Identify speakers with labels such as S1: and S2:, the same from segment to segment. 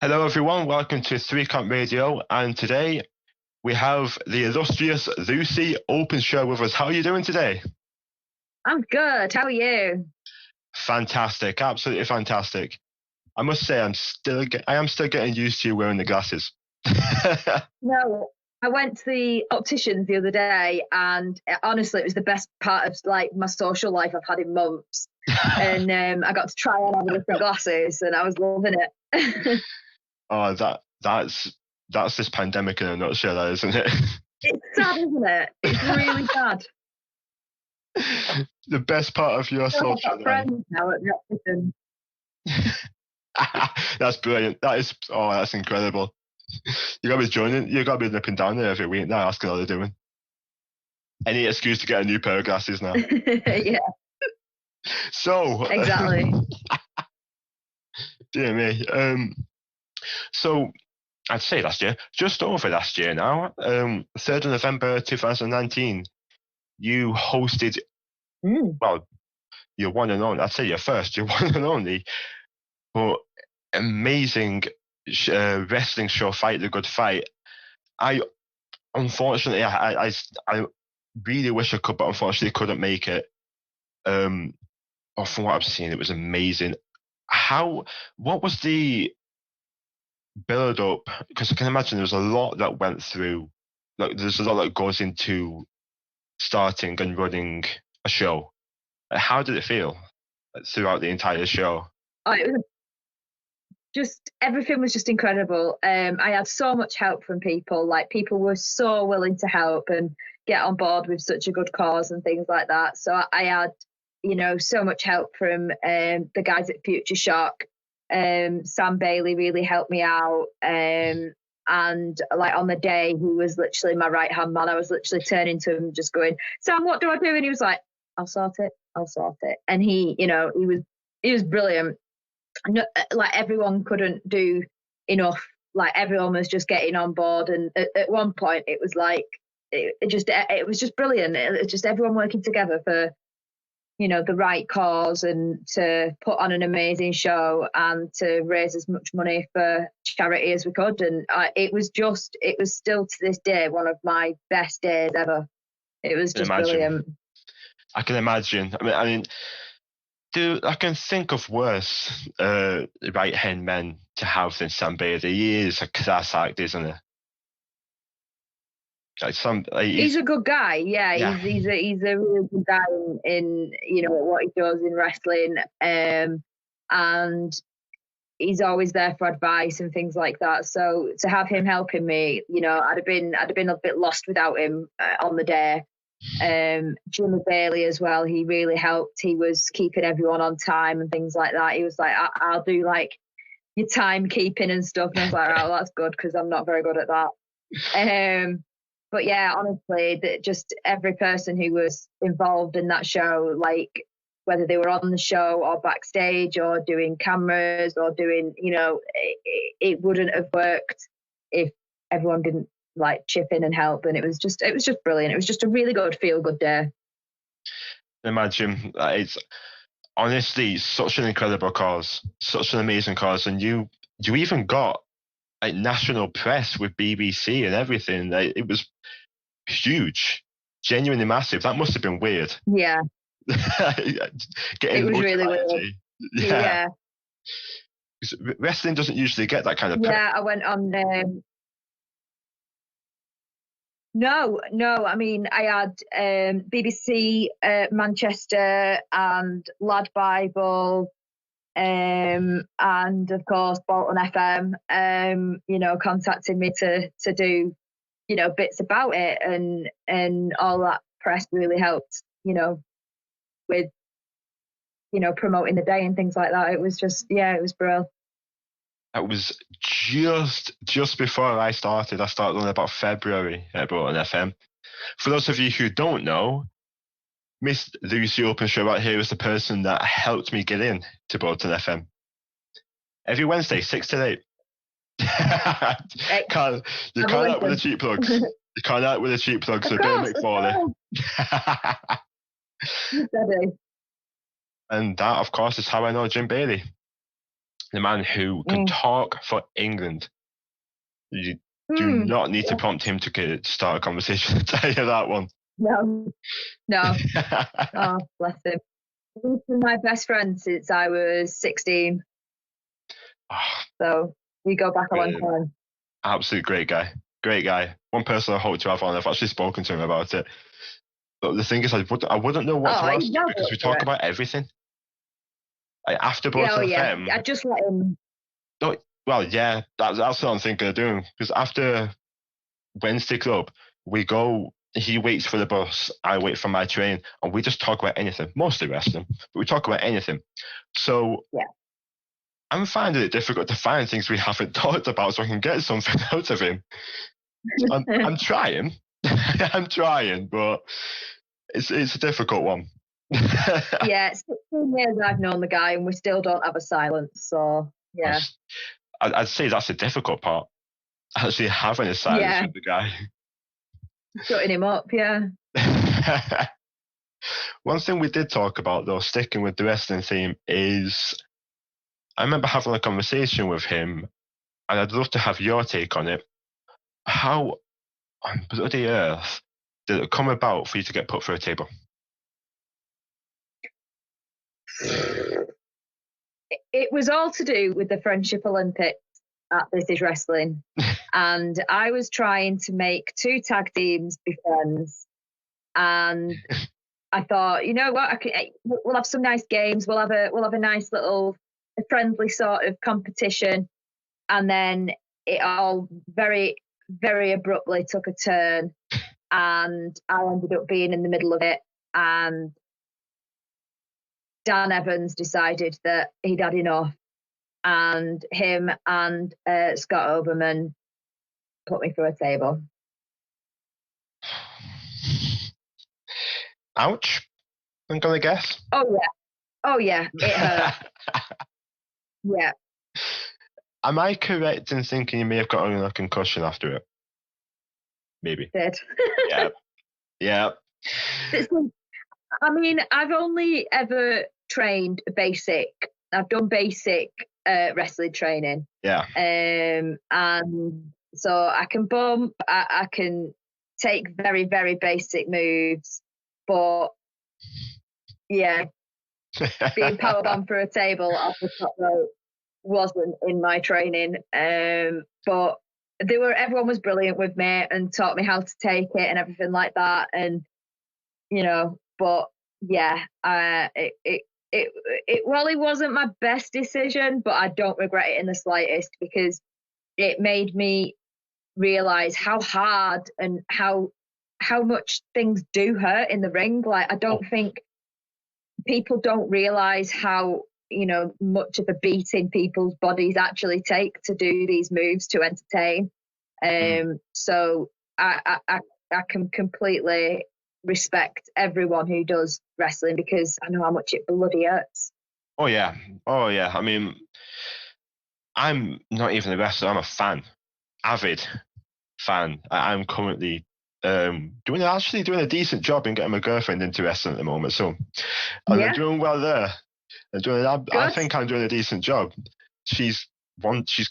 S1: Hello, everyone. Welcome to Three Camp Radio. And today we have the illustrious Lucy Openshaw with us. How are you doing today?
S2: I'm good. How are you?
S1: Fantastic. Absolutely fantastic. I must say, I am still getting used to you wearing the glasses.
S2: No, I went to the opticians the other day, and honestly, it was the best part of my social life I've had in months. And I got to try on all the different glasses, and I was loving it.
S1: Oh, that's this pandemic in a nutshell, isn't it?
S2: It's sad, isn't it? It's really sad.
S1: The best part of your social
S2: life. I've got friends now at the optician.
S1: That's brilliant. That's incredible. You gotta be joining. You gotta be nipping down there every week now, asking how they're doing. Any excuse to get a new pair of glasses now.
S2: Yeah.
S1: So
S2: exactly.
S1: Dear me. So I'd say last year, just over last year now, 3rd of November 2019, you hosted. Well, your one and only. I'd say your one and only, but amazing wrestling show, Fight the Good Fight. Unfortunately, I really wish I could, but unfortunately couldn't make it. From what I've seen, it was amazing. What was the build up? Because I can imagine there was a lot that went through. Like, there's a lot that goes into starting and running a show. How did it feel throughout the entire show?
S2: It was everything was just incredible. I had so much help from people. Like, people were so willing to help and get on board with such a good cause and things like that. So I had, so much help from the guys at Future Shock. Sam Bailey really helped me out. And like on the day, he was literally my right hand man. I was literally turning to him, just going, "Sam, what do I do?" And he was like, I'll sort it. And he was brilliant. No, like, everyone couldn't do enough. Like, everyone was just getting on board, and at one point it was like it was just brilliant. It was just everyone working together for the right cause, and to put on an amazing show and to raise as much money for charity as we could. And it was still to this day one of my best days ever. It was just brilliant.
S1: I can imagine. I mean, I can think of worse right-hand men to have than Sam Bailey. He is a class act, isn't he?
S2: He's a good guy. Yeah. He's a really good guy in what he does in wrestling, and he's always there for advice and things like that. So to have him helping me, I'd have been a bit lost without him on the day. Jimmy Bailey as well, he really helped. He was keeping everyone on time and things like that. He was like, I'll do like your timekeeping and stuff. And I was like, oh, that's good, because I'm not very good at that. But yeah, honestly, just every person who was involved in that show, like whether they were on the show or backstage or doing cameras or doing, it wouldn't have worked if everyone didn't like chip in and help. And it was just brilliant. It was just a really good feel good day.
S1: Imagine, it's honestly such an incredible cause, such an amazing cause, and you even got like national press with BBC and everything. Like, it was huge, genuinely massive. That must have been weird.
S2: Yeah.
S1: It
S2: was really weird. Yeah.
S1: Wrestling doesn't usually get that kind of press.
S2: Yeah, I went on. No. I mean, I had BBC Manchester and Lad Bible, and of course Bolton FM, contacted me to do, bits about it, and all that press really helped, with, promoting the day and things like that. It was just, it was brilliant.
S1: That was just before I started. I started on about February at Bolton FM. For those of you who don't know, Miss Lucy Openshaw right here is the person that helped me get in to Bolton FM. Every Wednesday, 6 to 8. You can't out with the cheap plugs. You can't out with the cheap plugs. So Bill McFarley. And that, of course, is how I know Jim Bailey. the man who can talk for England. You do not need to prompt him to start a conversation. I'll tell you that one.
S2: No. Oh, bless him. He's been my best friend since I was 16. So we go back a long time.
S1: Absolute great guy. Great guy. One person I hope to have on. I've actually spoken to him about it. But the thing is, I wouldn't know what to ask you because we talk about everything. After Bolton FM,
S2: I just let him.
S1: Oh, well, yeah, that's what I'm thinking of doing. Because after Wednesday Club, we go. He waits for the bus, I wait for my train, and we just talk about anything. Mostly wrestling, but we talk about anything. So I'm finding it difficult to find things we haven't talked about, so I can get something out of him. I'm trying. I'm trying, but it's a difficult one.
S2: Yeah, it's 16 years I've known the guy, and we still don't have a silence. So yeah,
S1: I'd say that's the difficult part. Actually, having a silence with the guy,
S2: shutting him up. Yeah.
S1: One thing we did talk about, though, sticking with the wrestling theme, is I remember having a conversation with him, and I'd love to have your take on it. How on bloody earth did it come about for you to get put through a table?
S2: It was all to do with the Friendship Olympics at This Is Wrestling. And I was trying to make 2 tag teams be friends. And I thought, you know what, we'll have some nice games. We'll have a nice little friendly sort of competition. And then it all very, very abruptly took a turn. And I ended up being in the middle of it. And Dan Evans decided that he'd had enough, and him and Scott Oberman put me through a table.
S1: Ouch, I'm going to guess.
S2: Oh, yeah, it hurt. Yeah.
S1: Am I correct in thinking you may have gotten a concussion after it? Maybe.
S2: Did.
S1: Yeah.
S2: I mean, I've only ever trained basic. I've done basic wrestling training.
S1: Yeah.
S2: And so I can bump, I can take very, very basic moves, but yeah, being powerbombed through a table off the top rope wasn't in my training. But everyone was brilliant with me and taught me how to take it and everything like that. And but yeah, it really wasn't my best decision, but I don't regret it in the slightest, because it made me realize how hard and how much things do hurt in the ring. Like, I don't think people don't realize how much of a beating people's bodies actually take to do these moves to entertain. So I can completely respect everyone who does wrestling, because I know how much it bloody hurts.
S1: Oh yeah. I mean, I'm not even a wrestler. I'm a fan, avid fan. I'm currently doing a decent job in getting my girlfriend into wrestling at the moment. So I'm doing well there. I think I'm doing a decent job. She's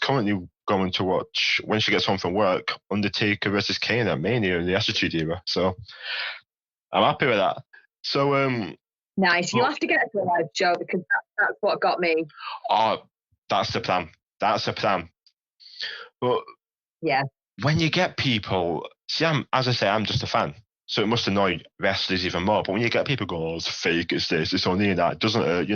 S1: currently going to watch, when she gets home from work, Undertaker versus Kane at Mania in the Attitude Era. So I'm happy with that. So
S2: nice. You'll have to get to a live show, because that's what got me.
S1: Oh, that's the plan. But
S2: yeah,
S1: when you get people, see, as I say, I'm just a fan, so it must annoy wrestlers even more. But when you get people go, "Oh, it's fake, it's this, it's only that," it doesn't hurt,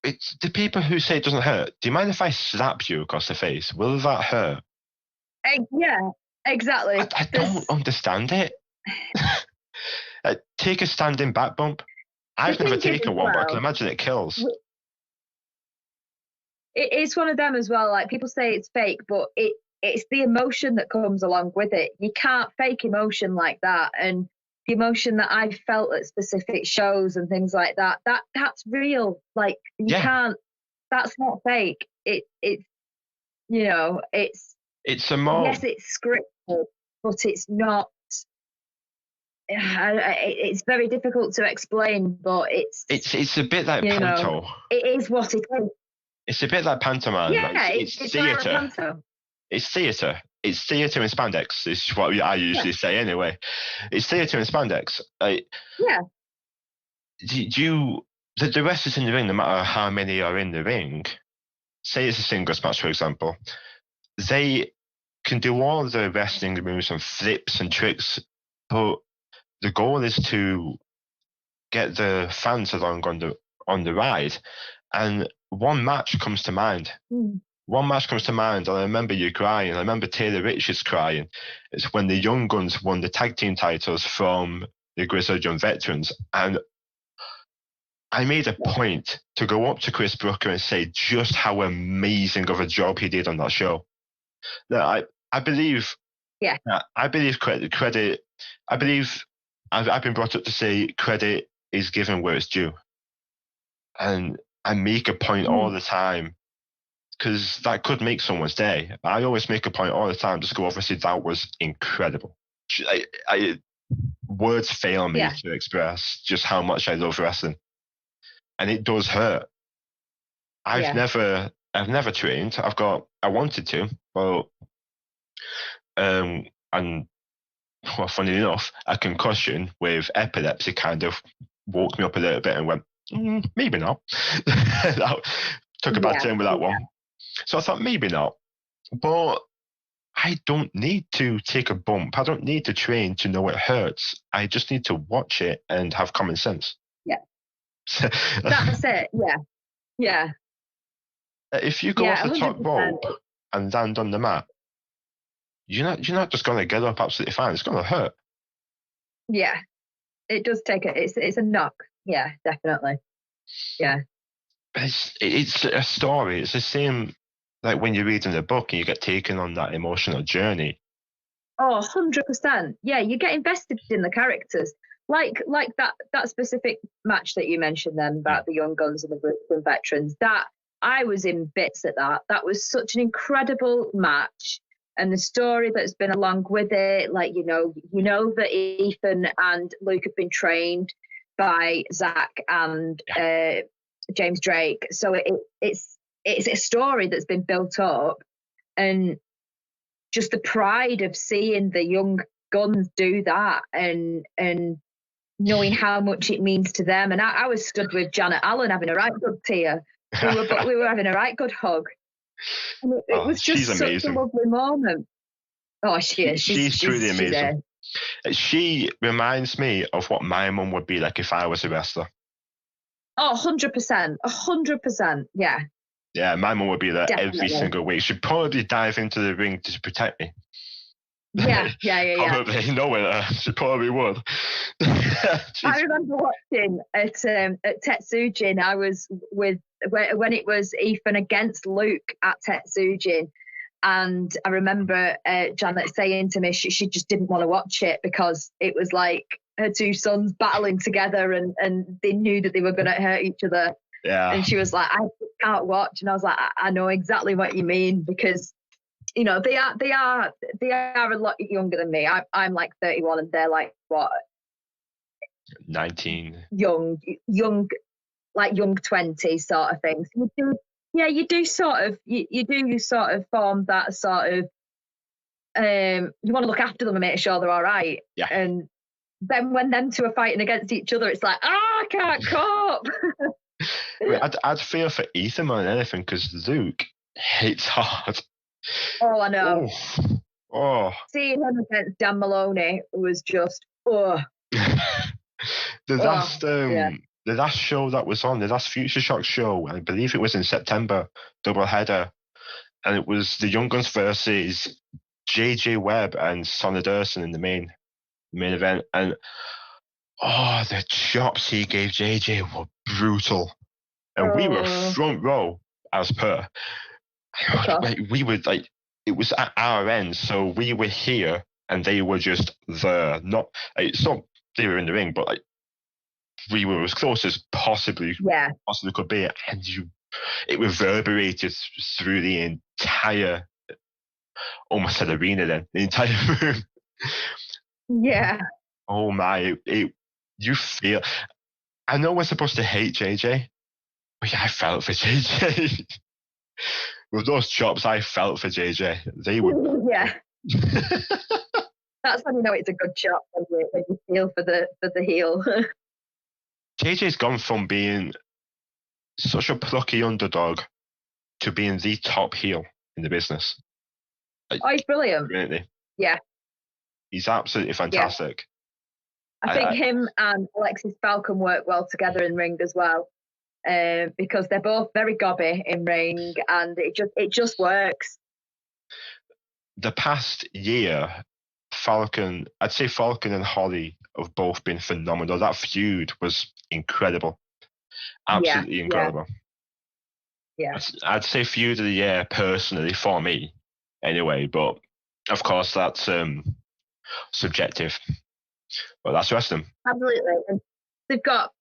S1: It's the people who say it doesn't hurt. Do you mind if I slap you across the face? Will that hurt?
S2: Yeah, exactly.
S1: I don't understand it. Take a standing back bump. I've never taken one, but I can imagine it kills.
S2: It's one of them as well. Like, people say it's fake, but it's the emotion that comes along with it. You can't fake emotion like that. And the emotion that I felt at specific shows and things like that's real. Like, you can't. That's not fake. It's a more. Yes, it's scripted, but it's not. It's very difficult to explain, but it's
S1: a bit like panto.
S2: It is what it is.
S1: It's a bit like pantomime.
S2: Yeah,
S1: Like, it's
S2: it's like a
S1: theatre.
S2: panto.
S1: It's theatre. It's theatre in spandex. Is what I usually say anyway. It's theatre in spandex. Like,
S2: Yeah.
S1: The wrestlers in the ring, no matter how many are in the ring, say it's a singles match, for example, they can do all the wrestling moves and flips and tricks, but the goal is to get the fans along on the ride. And one match comes to mind. One match comes to mind, and I remember you crying. I remember Taylor Richards crying. It's when the Young Guns won the tag team titles from the Grizzled Young Veterans. And I made a point to go up to Chris Brooker and say just how amazing of a job he did on that show. Now, I believe, I believe credit. I believe I've been brought up to say credit is given where it's due, and I make a point all the time because that could make someone's day. I always make a point all the time to go, obviously, that was incredible. Words fail me to express just how much I love wrestling. And it does hurt. I've never trained. I wanted to, but and well, funny enough, a concussion with epilepsy kind of woke me up a little bit and went, maybe not. Took a bad turn with that one. So I thought maybe not. But I don't need to take a bump. I don't need to train to know it hurts. I just need to watch it and have common sense.
S2: Yeah. That's it. Yeah.
S1: If you go off the top 100%. Rope and land on the mat, you're not just gonna get up absolutely fine. It's gonna hurt.
S2: Yeah, it does take it. It's a knock. Yeah, definitely. Yeah.
S1: It's a story. It's the same like when you're reading a book and you get taken on that emotional journey.
S2: Oh, 100%. Yeah, you get invested in the characters. Like that specific match that you mentioned then about the Young Guns and the Veterans, that I was in bits at that. That was such an incredible match. And the story that's been along with it, like, you know that Ethan and Luke have been trained by Zach and James Drake. So it's a story that's been built up, and just the pride of seeing the Young Guns do that and knowing how much it means to them. And I was stood with Janet Allen having a right good tear. We were having a right good hug. And it was just such a lovely moment. Oh, she is.
S1: She's truly amazing. She reminds me of what my mum would be like if I was a wrestler.
S2: Oh, 100%. 100%. Yeah.
S1: Yeah, my mum would be there every single week. She'd probably dive into the ring to protect me.
S2: Yeah.
S1: Probably, knowing her, she probably would.
S2: I remember watching at Tetsujin. I was with when it was Ethan against Luke at Tetsujin, and I remember Janet saying to me she just didn't want to watch it because it was like her two sons battling together, and they knew that they were going to hurt each other.
S1: Yeah.
S2: And she was like, I can't watch, and I was like, I know exactly what you mean, because they are a lot younger than me. I'm like 31 and they're like what?
S1: 19.
S2: Young, like young 20 sort of things. You do sort of form that sort of you want to look after them and make sure they're all right.
S1: Yeah.
S2: And then when them two are fighting against each other, it's like, I can't cope.
S1: I'd feel for Ethan more than anything because Luke hits hard.
S2: Oh, I know.
S1: Oh.
S2: Seeing him against Dan Maloney was just,
S1: The last show that was on, the last Future Shock show, I believe it was in September, doubleheader, and it was the Young Guns versus JJ Webb and Sonny Durson in the main event, and the chops he gave JJ were brutal, and we were front row as per. We were like, it was at our end, so we were here and they were just there. Not so they were in the ring, but like we were as close as possibly could be, and it reverberated through the entire, almost said arena then, the entire room.
S2: Yeah.
S1: Oh my! You feel. I know we're supposed to hate JJ, but yeah, I felt for JJ. With those chops, I felt for JJ. They were.
S2: Yeah, that's when you know it's a good chop, when you feel for the heel.
S1: JJ's gone from being such a plucky underdog to being the top heel in the business.
S2: Oh, he's brilliant.
S1: Really.
S2: Yeah.
S1: He's absolutely fantastic.
S2: I think him and Alexis Falcon work well together in ring as well, because they're both very gobby in ring, and it just works.
S1: The past year, I'd say Falcon and Holly have both been phenomenal. That feud was incredible. Absolutely incredible.
S2: Yeah.
S1: I'd say feud of the year personally for me, anyway. But of course, that's subjective. But that's wrestling.
S2: Absolutely. And they've got,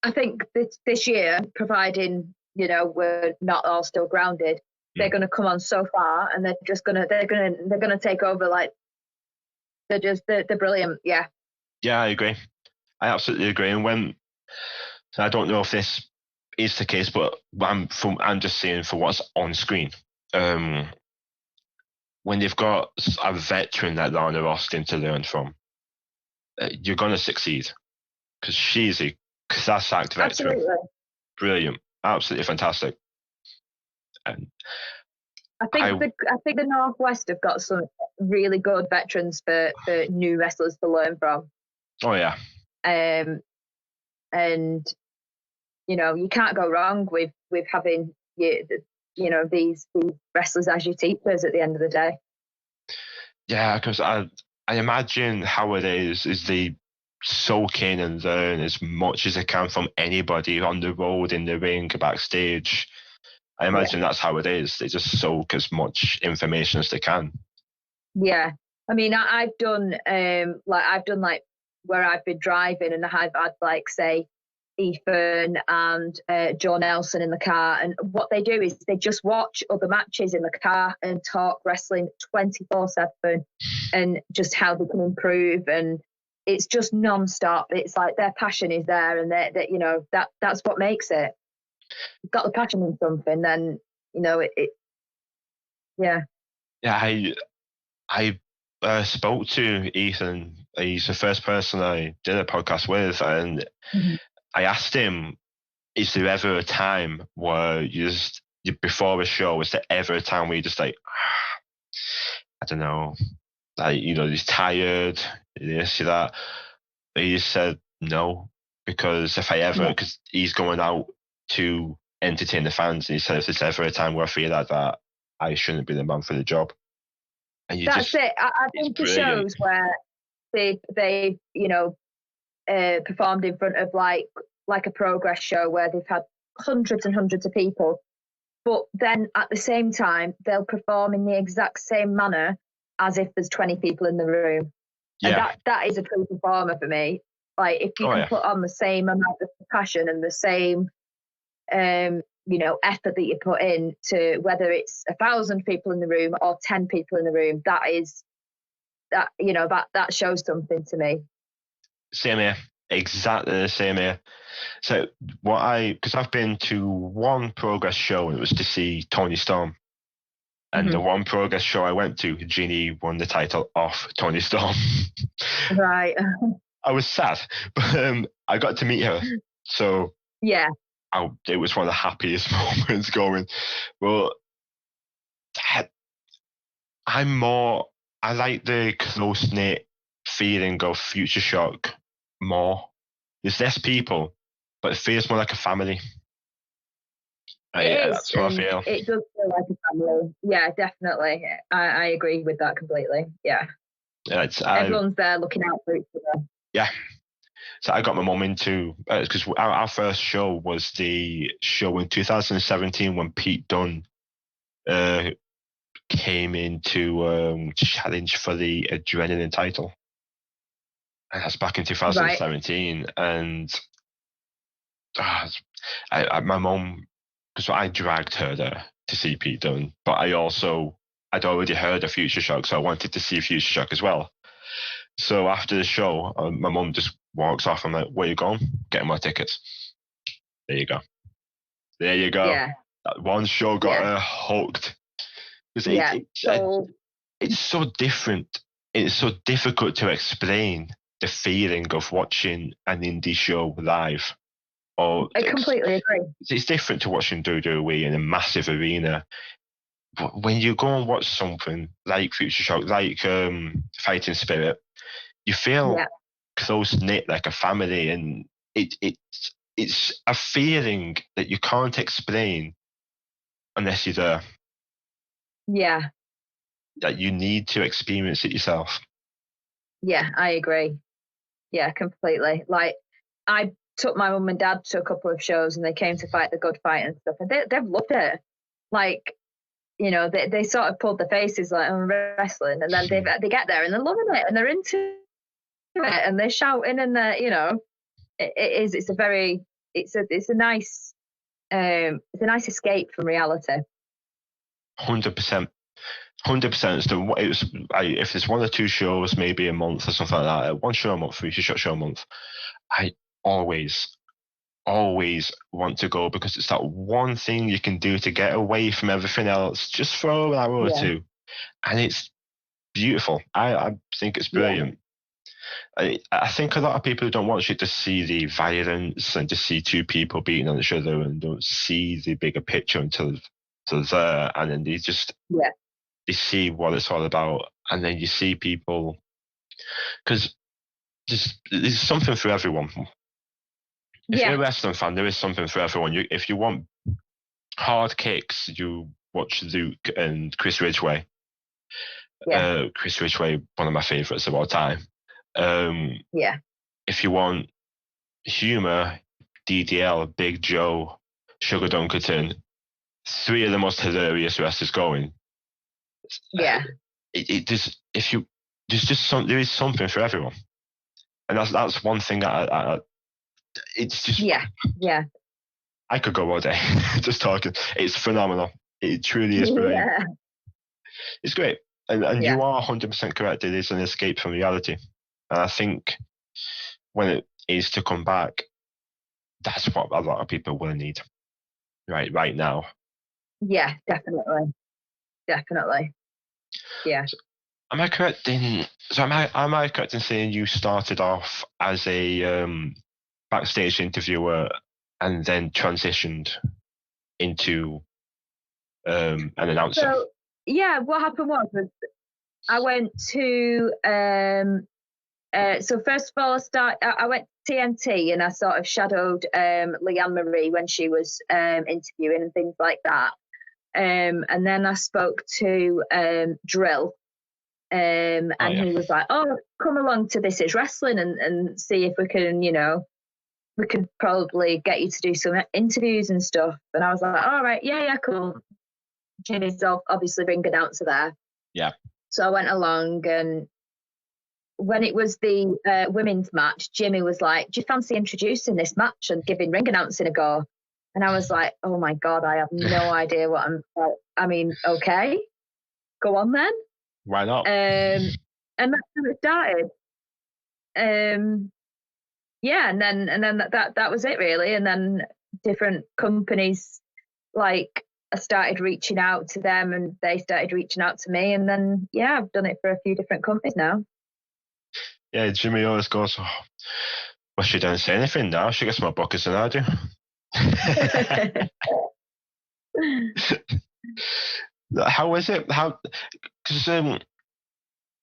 S2: I think, this year, providing we're not all still grounded, they're going to come on so far, and they're gonna take over. Like, they're brilliant. Yeah.
S1: Yeah, I agree. I absolutely agree. And I don't know if this is the case, but I'm just saying for what's on screen. When you've got a veteran like Lana Austin to learn from, you're going to succeed, because she's a class act veteran.
S2: Absolutely.
S1: Brilliant. Absolutely fantastic. And
S2: I think the Northwest have got some really good veterans for new wrestlers to learn from.
S1: Oh yeah.
S2: And you can't go wrong with having these wrestlers as your teachers at the end of the day.
S1: Yeah, because I imagine how it is they soak in and learn as much as they can from anybody on the road, in the ring, backstage. I imagine that's how it is. They just soak as much information as they can. Yeah.
S2: I mean, I've done where I've been driving, and I've had say Ethan and Joe Nelson in the car, and what they do is they just watch other matches in the car and talk wrestling 24/7 and just how they can improve, and it's just non-stop. It's like their passion is there, and that's what makes it. You've got the passion in something, then yeah.
S1: I spoke to Ethan. He's the first person I did a podcast with, and I asked him, is there ever a time where before a show, is there ever a time where you just like, I don't know, like, he's tired, this, that? He said no, because because he's going out to entertain the fans, and he said if there's ever a time where I feel like that, I shouldn't be the man for the job. And
S2: that's it. I've been to shows where they performed in front of like a Progress show where they've had hundreds and hundreds of people, but then at the same time they'll perform in the exact same manner as if there's 20 people in the room. Yeah. And that is a true performer for me. Like, if you can put on the same amount of passion and the same effort that you put in to, whether it's 1,000 people in the room or 10 people in the room, that shows something to me.
S1: Same here. Exactly the same here. So because I've been to one Progress show, and it was to see Tony Storm. And the one Progress show I went to, Jeannie won the title off Tony Storm.
S2: Right.
S1: I was sad, but I got to meet her. So
S2: yeah,
S1: it was one of the happiest moments going. But I like the close-knit feeling of Future Shock more. There's less people, but it feels more like a family. That's what I feel.
S2: It does feel like a family. Yeah, definitely. I agree with that completely. Yeah. Everyone's there looking out for each other.
S1: Yeah. So I got my mum into, because our first show was the show in 2017 when Pete Dunne came in to challenge for the Adrenaline title. And that's back in 2017. Right. And my mum, because I dragged her there to see Pete Dunne, but I'd already heard of Future Shock, so I wanted to see Future Shock as well. So after the show, my mum just walks off. I'm like, where you going? Getting my tickets. There you go.
S2: Yeah.
S1: That one show got
S2: Yeah.
S1: her hooked. 'Cause
S2: Yeah. So
S1: it's so different. It's so difficult to explain the feeling of watching an indie show live. Or
S2: I completely agree.
S1: it's different to watching WWE in a massive arena. But when you go and watch something like Future Shock, like Fighting Spirit, you feel
S2: Yeah.
S1: close knit like a family, and it's a feeling that you can't explain unless you're there.
S2: Yeah.
S1: That you need to experience it yourself.
S2: Yeah, I agree. Yeah, completely. Like, I took my mum and dad to a couple of shows, and they came to Fight the Good Fight and stuff, and they've loved it. Like, you know, they sort of pulled their faces like, I'm wrestling, and then they get there and they're loving it and they're into it and they're shouting and they're, you know, it's a very it's a nice it's a nice escape from reality.
S1: 100%. 100%. If there's one or two shows, maybe a month or something like that, one show a month, Future Shock show a month, I always, always want to go because it's that one thing you can do to get away from everything else just for an hour or
S2: Yeah.
S1: two. And it's beautiful. I think it's
S2: Yeah.
S1: brilliant. I think a lot of people who don't watch it just see the violence and just see two people beating on each other and don't see the bigger picture until there, and then
S2: Yeah.
S1: they see what it's all about, and then you see people because there's something for everyone. If you're a
S2: Yeah.
S1: wrestling fan, there is something for everyone. If you want hard kicks, you watch Luke and Chris Ridgway.
S2: Yeah.
S1: Chris Ridgway, one of my favorites of all time.
S2: Yeah.
S1: If you want humor, DDL, Big Joe, Sugar Dunkerton, three of the most hilarious wrestlers going.
S2: Yeah.
S1: It just there is something for everyone, and that's one thing that it's just
S2: Yeah.
S1: I could go all day just talking. It's phenomenal. It truly is brilliant.
S2: Yeah.
S1: It's great, and
S2: Yeah.
S1: you are 100% correct. It is an escape from reality, and I think when it is to come back, that's what a lot of people will need right now.
S2: Yeah, definitely. Definitely. Yeah.
S1: Am I correct in? So am I correct in saying you started off as a backstage interviewer and then transitioned into an announcer?
S2: So yeah, what happened was I went to so first of all I went to TNT and I sort of shadowed Leanne Marie when she was interviewing and things like that. And then I spoke to Drill. And he was like, "Oh, come along to This Is Wrestling and see if we can, you know, we could probably get you to do some interviews and stuff." And I was like, "All right, yeah, cool." Jimmy's obviously ring announcer there.
S1: Yeah.
S2: So I went along, and when it was the women's match, Jimmy was like, "Do you fancy introducing this match and giving ring announcing a go?" And I was like, "Oh my God, I have no idea what I'm like. I mean, okay, go on then."
S1: Why not?
S2: And that's how it started. Yeah, and then that was it really. And then different companies, like, I started reaching out to them and they started reaching out to me, and then yeah, I've done it for a few different companies now.
S1: Yeah, Jimmy always goes, "Oh, well, she doesn't say anything now. She gets more buckets than I do." How is it? Because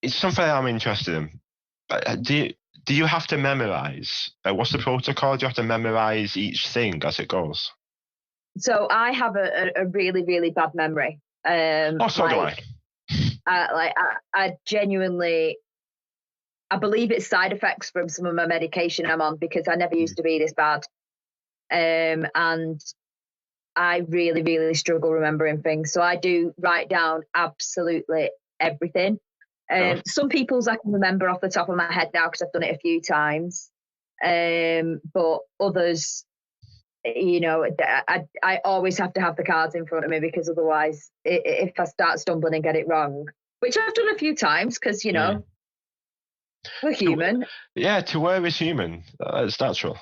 S1: it's something I'm interested in. Do you have to memorize? What's the protocol? Do you have to memorize each thing as it goes?
S2: So I have a really, really bad memory.
S1: So do I.
S2: I genuinely, I believe it's side effects from some of my medication I'm on, because I never used to be this bad. And I really, really struggle remembering things. So I do write down absolutely everything. Some people's I can remember off the top of my head now because I've done it a few times. But others, you know, I always have to have the cards in front of me, because otherwise, if I start stumbling and get it wrong, which I've done a few times, because, you know, we're human.
S1: Yeah, to where is human. It's natural.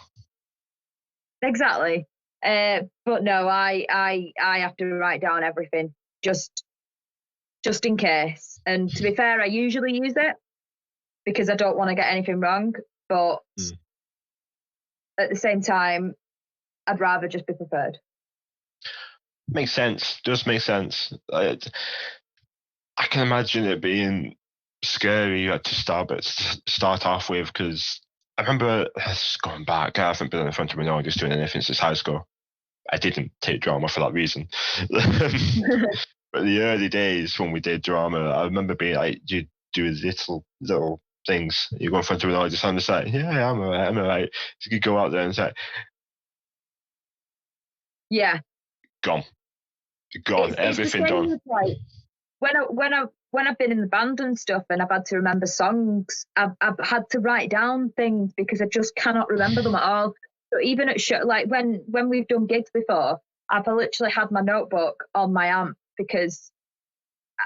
S2: Exactly. But no, I have to write down everything just in case. And to be fair, I usually use it because I don't want to get anything wrong. But at the same time, I'd rather just be prepared.
S1: Makes sense. Does make sense. I can imagine it being scary to start off with, because I remember going back. I haven't been in front of an audience doing anything since high school. I didn't take drama for that reason. But the early days when we did drama, I remember being like, you do little things. You go in front of an audience and say, "Yeah, I'm alright, I'm alright." So you could go out there and say,
S2: Yeah,
S1: "Gone, everything done."
S2: Like, when I've been in the band and stuff, and I've had to remember songs, I've had to write down things because I just cannot remember them at all. So even at like when we've done gigs before, I've literally had my notebook on my amp because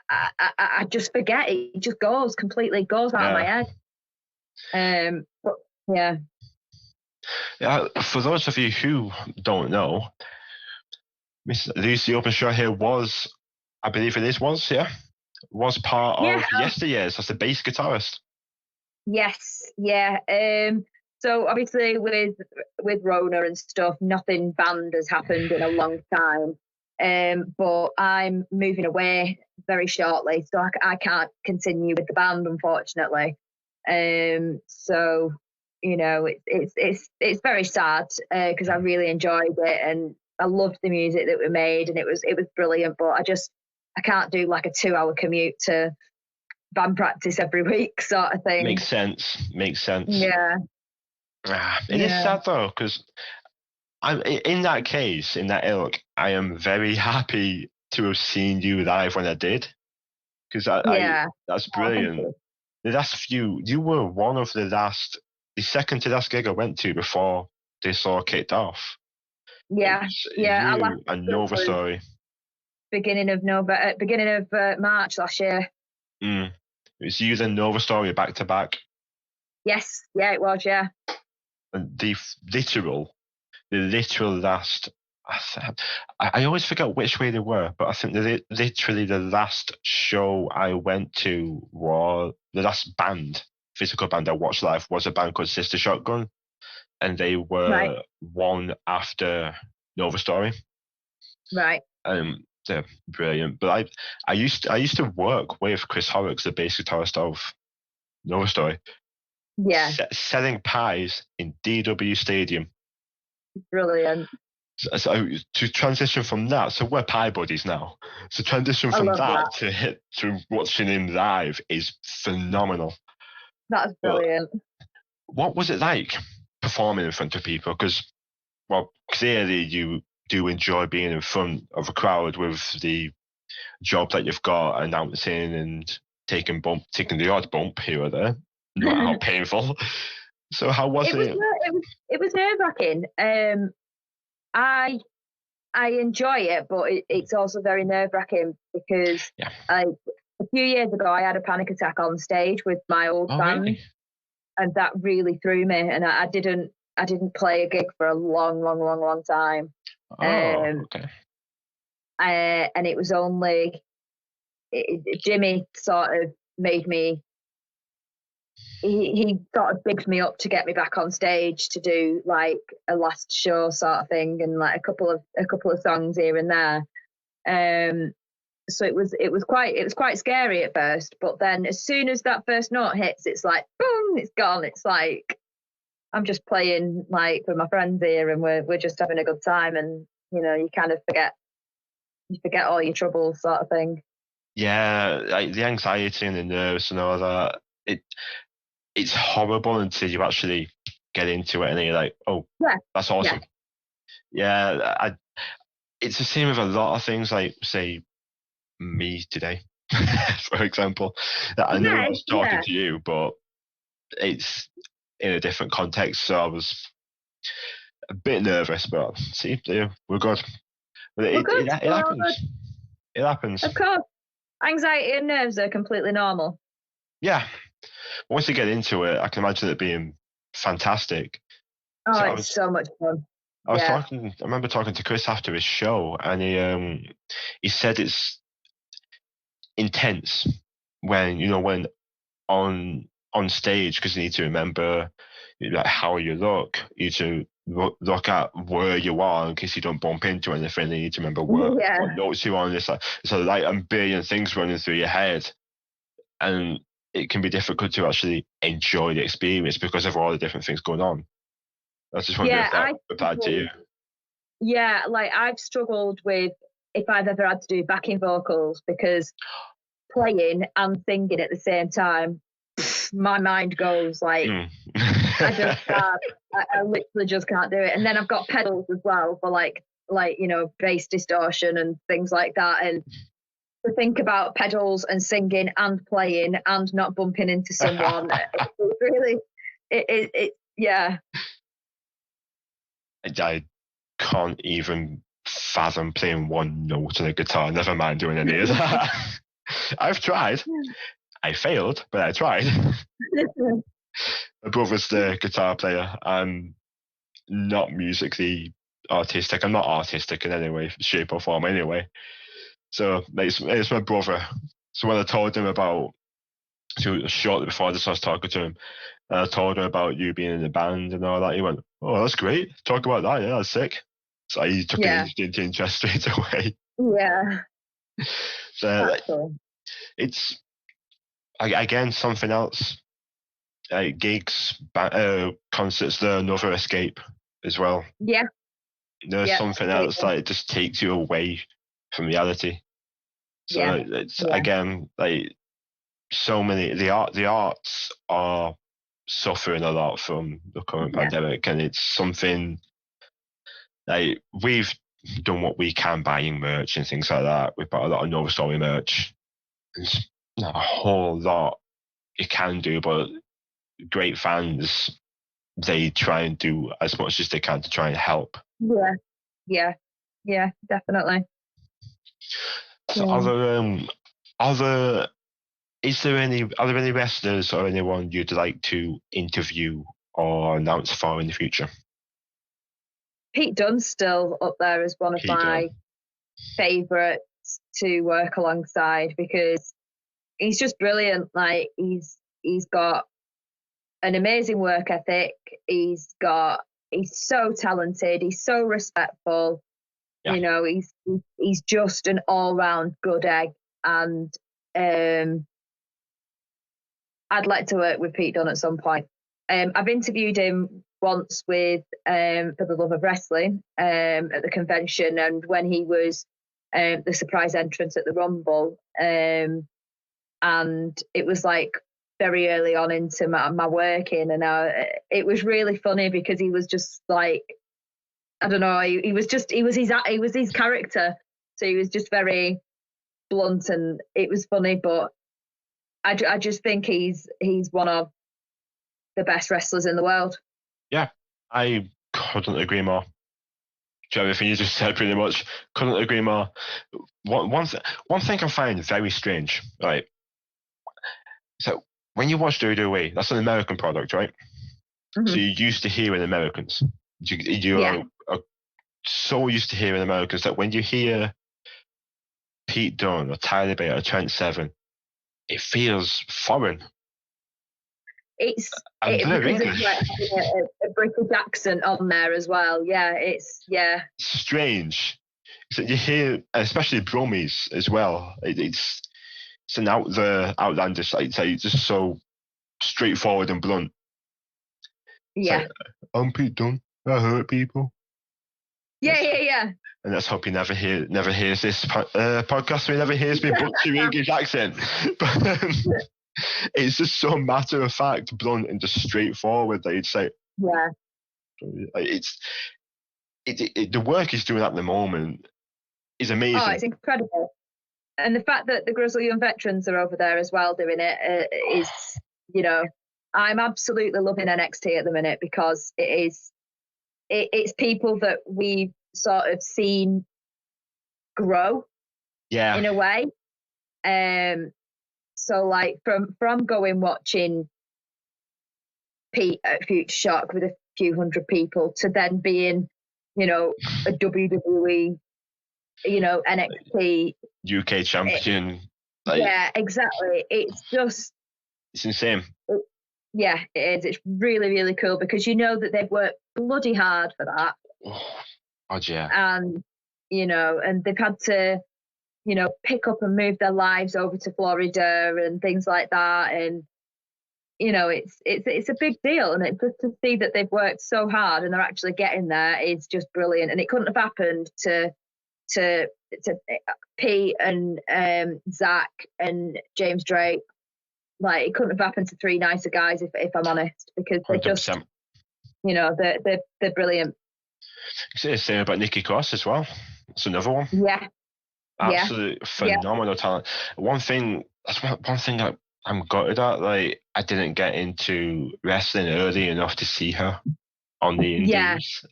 S2: I just forget. It just goes out of my head. But yeah.
S1: Yeah, for those of you who don't know, Miss Lucy Openshaw here was, I believe was part of Yesteryears as the bass guitarist.
S2: Yes, yeah. So obviously with Rona and stuff, nothing band has happened in a long time. But I'm moving away very shortly, so I can't continue with the band, unfortunately. So you know, it's very sad because I really enjoyed it and I loved the music that we made and it was brilliant. But I can't do like a 2-hour commute to band practice every week, sort of thing.
S1: Makes sense.
S2: Yeah.
S1: It is sad though, because in that case, in that ilk, I am very happy to have seen you live when I did, because that's brilliant. The last few, you were one of the second to last gig I went to before this all kicked off.
S2: Yeah,
S1: You and Nova Story.
S2: Beginning of March last year.
S1: It was you and Nova Story back to back.
S2: Yes, yeah, it was, yeah.
S1: And the literal last. I always forget which way they were, but I think literally the last show I went to was the last physical band I watched live was a band called Sister Shotgun, and they were one after Nova Story.
S2: Right.
S1: They're brilliant. But I used to work with Chris Horrocks, the bass guitarist of Nova Story.
S2: Yeah.
S1: Selling pies in DW Stadium.
S2: Brilliant.
S1: So to transition from that, so we're pie buddies now. So transition from that to watching him live is phenomenal.
S2: That's brilliant.
S1: But what was it like performing in front of people? Because, well, clearly you do enjoy being in front of a crowd with the job that you've got, announcing and taking the odd bump here or there, no matter how painful. So how was it?
S2: It was nerve-wracking. I enjoy it, but it's also very nerve-wracking because a few years ago I had a panic attack on stage with my old band, really? And that really threw me, and I didn't play a gig for a long time.
S1: Okay.
S2: And it was only Jimmy sort of made me. He sort of bigged me up to get me back on stage to do like a last show sort of thing and like a couple of songs here and there. So it was quite scary at first, but then as soon as that first note hits, it's like boom, it's gone. It's like I'm just playing like with my friends here and we're just having a good time, and you know, you kind of forget all your troubles sort of thing.
S1: Yeah, like the anxiety and the nerves and all that. It's horrible until you actually get into it and then you're like, oh, that's awesome. Yeah, it's the same with a lot of things, like, say, me today, for example. That I know I was talking to you, but it's in a different context, so I was a bit nervous, but see, we're good. But it happens. It happens.
S2: Of course. Anxiety and nerves are completely normal.
S1: Yeah. Once you get into it, I can imagine it being fantastic.
S2: Oh, it's so much fun. Yeah.
S1: I remember talking to Chris after his show, and he said it's intense when when on stage, because you need to remember like how you look. You need to look at where you are in case you don't bump into anything. You need to remember what
S2: Yeah.
S1: notes you're on. It's like a billion things running through your head, and it can be difficult to actually enjoy the experience because of all the different things going on. I just wonder
S2: Yeah,
S1: if that applied to you.
S2: yeah, like I've struggled with if I've ever had to do backing vocals because playing and singing at the same time, my mind goes like I just can't. I literally just can't do it. And then I've got pedals as well for like bass distortion and things like that. And to think about pedals and singing and playing and not bumping into someone, it's really, yeah,
S1: I can't even fathom playing one note on a guitar, never mind doing any of that. I've tried. I failed, but I tried. My brother's the guitar player. I'm not musically artistic. I'm not artistic in any way, shape, or form anyway. So it's my brother. So when I told him about, so shortly before this, I was talking to him, and I told him about you being in the band and all that. He went, "Oh, that's great. Talk about that. Yeah, that's sick." So he took an instant interest straight away.
S2: Yeah.
S1: So cool. It's again something else. Gigs, concerts, they're another escape as well.
S2: Yeah.
S1: There's something else that it just takes you away from reality. So it's again like so many the arts are suffering a lot from the current pandemic, and it's something like we've done what we can buying merch and things like that. We've bought a lot of Nova Story merch. There's not a whole lot you can do, but great fans, they try and do as much as they can to try and help.
S2: Yeah, definitely.
S1: So are there any wrestlers or anyone you'd like to interview or announce for in the future?
S2: Pete Dunne's still up there as one of my favourites to work alongside because he's just brilliant. Like he's got an amazing work ethic. He's so talented. He's so respectful. Yeah. He's just an all round good egg, and I'd like to work with Pete Dunne at some point. I've interviewed him once with For the Love of Wrestling at the convention, and when he was the surprise entrance at the Rumble, and it was like very early on into my working, and it was really funny because he was just like, I don't know, he was his character, so he was just very blunt, and it was funny, but I just think he's one of the best wrestlers in the world.
S1: Yeah, I couldn't agree more. Everything you just said, pretty much, couldn't agree more. One thing I find very strange, right? So when you watch WWE, that's an American product, right? Mm-hmm. So you're used to hearing Americans. You are so used to hearing Americans that when you hear Pete Dunne or Tyler Bate or Trent Seven, it feels foreign.
S2: It's like a British accent on there as well. Yeah, it's
S1: strange. So you hear, especially Brummies as well. It's an outlandish, like say, just so straightforward and blunt.
S2: Yeah,
S1: like, I'm Pete Dunne. I hurt people.
S2: Yeah.
S1: And let's hope he never hears this podcast. So he never hears me butchering English accent. But it's just so matter of fact, blunt, and just straightforward that you'd say.
S2: Yeah.
S1: It's the work he's doing at the moment is amazing.
S2: Oh, it's incredible. And the fact that the Grizzly Young Veterans are over there as well doing it is, I'm absolutely loving NXT at the minute because it's people that we've sort of seen grow in a way. So like from going watching Pete at Future Shock with a few hundred people to then being you know, a WWE, you know, NXT.
S1: UK champion.
S2: Yeah, exactly. It's just,
S1: it's insane.
S2: Yeah, it is. It's really, really cool because you know that they've worked bloody hard for that.
S1: Oh, God, yeah.
S2: And, you know, and they've had to, you know, pick up and move their lives over to Florida and things like that. And, you know, it's a big deal. And it's just to see that they've worked so hard and they're actually getting there is just brilliant. And it couldn't have happened to Pete and Zach and James Drake. Like, it couldn't have happened to three nicer guys, if I'm honest, because they're
S1: 100%.
S2: just, you know, they're brilliant.
S1: It's the same about Nikki Cross as well. That's another one.
S2: Yeah.
S1: Absolute phenomenal talent. One thing that I'm gutted at, like, I didn't get into wrestling early enough to see her on the indies.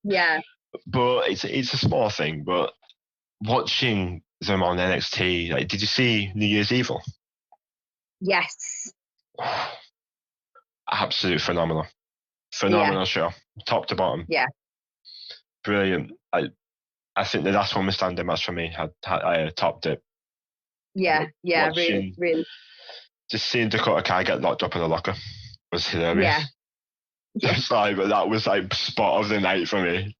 S2: Yeah.
S1: But it's a small thing. But watching them on NXT, like, did you see New Year's Evil?
S2: Yes.
S1: Absolute phenomenal show, top to bottom.
S2: Yeah.
S1: Brilliant. I think the last one was standing match for me. I topped it.
S2: Yeah, watching, really.
S1: Just seeing Dakota Kai get locked up in a locker was hilarious. Yeah. It's like, that was like spot of the night for me.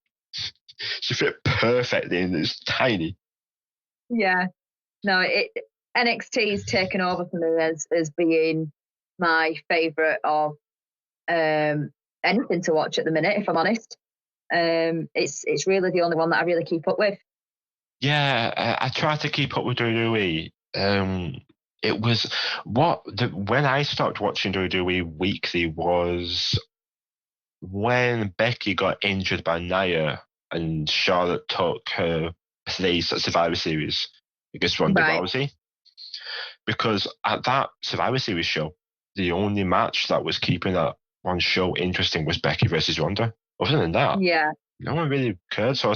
S1: She fit perfectly and it's tiny.
S2: Yeah. No, NXT's taken over for me as being my favourite of anything to watch at the minute, if I'm honest. It's really the only one that I really keep up with.
S1: Yeah, I try to keep up with WWE. It was when I stopped watching WWE weekly was when Becky got injured by Nia and Charlotte took her place at Survivor Series against Ronda Rousey. Because at that Survivor Series show, the only match that was keeping that one show interesting was Becky versus Ronda. Other than that, no one really cared. So I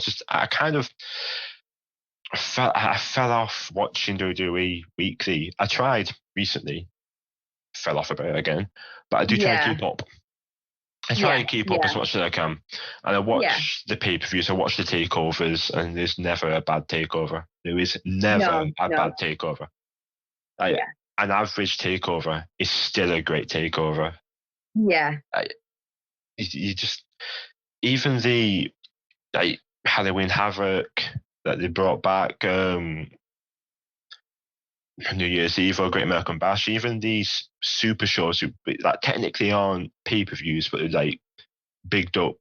S1: fell off watching WWE weekly. I tried recently, fell off a bit again, but I do try to keep up. I try to keep up as much as I can. And I watch the pay-per-views, I watch the takeovers, and there's never a bad takeover. There is never a bad takeover. An average takeover is still a great takeover.
S2: Yeah.
S1: You just, even the Halloween Havoc that they brought back, New Year's Eve or Great American Bash, even these super shows that technically aren't pay-per-views, but they're like bigged up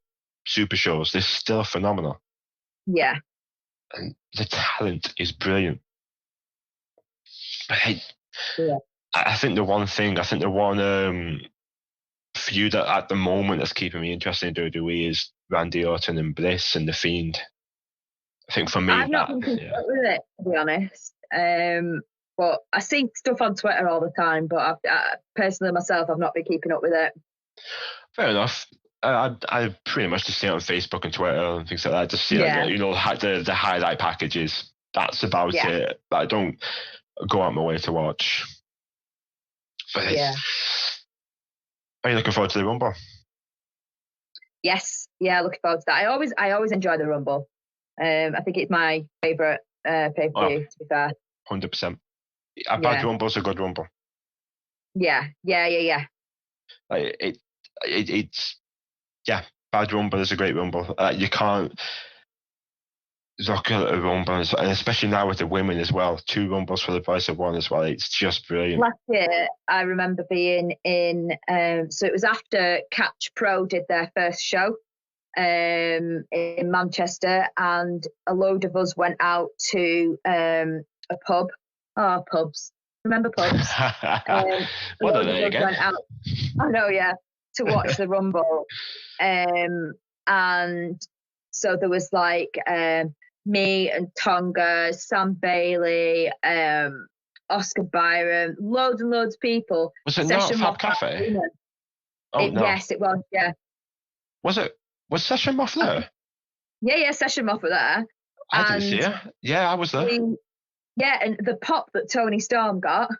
S1: super shows, they're still phenomenal.
S2: Yeah.
S1: And the talent is brilliant. But I think the one feud that at the moment that's keeping me interested in WWE is Randy Orton and Bliss and The Fiend. I think for me,
S2: I've not been keeping up with it, to be honest. But I see stuff on Twitter all the time, but I personally myself, I've not been keeping up with it.
S1: Fair enough. I pretty much just see it on Facebook and Twitter and things like that. Just see the highlight packages. That's about it. But I don't go out my way to watch. But are you looking forward to the Rumble?
S2: Yes, looking forward to that. I always enjoy the Rumble. I think it's my favourite pay-per-view, to be fair.
S1: 100%. A bad Rumble's a good Rumble.
S2: Yeah.
S1: Like it's bad Rumble is a great Rumble. You can't look at a Rumble, and especially now with the women as well. 2 Rumbles for the price of one as well. It's just brilliant.
S2: Last year, I remember being in. So it was after Catch Pro did their first show in Manchester, and a load of us went out to a pub. Oh, pubs. Remember pubs?
S1: What are they again?
S2: Went out, I know, to watch the Rumble. And so there was like me and Tonga, Sam Bailey, Oscar Byron, loads and loads of people.
S1: Was it not Fab Cafe?
S2: No. Yes, it was,
S1: Was it? Was Session Moth there?
S2: Yeah, Session Moth were there.
S1: I didn't see it. Yeah, I was there.
S2: And the pop that Tony Storm got.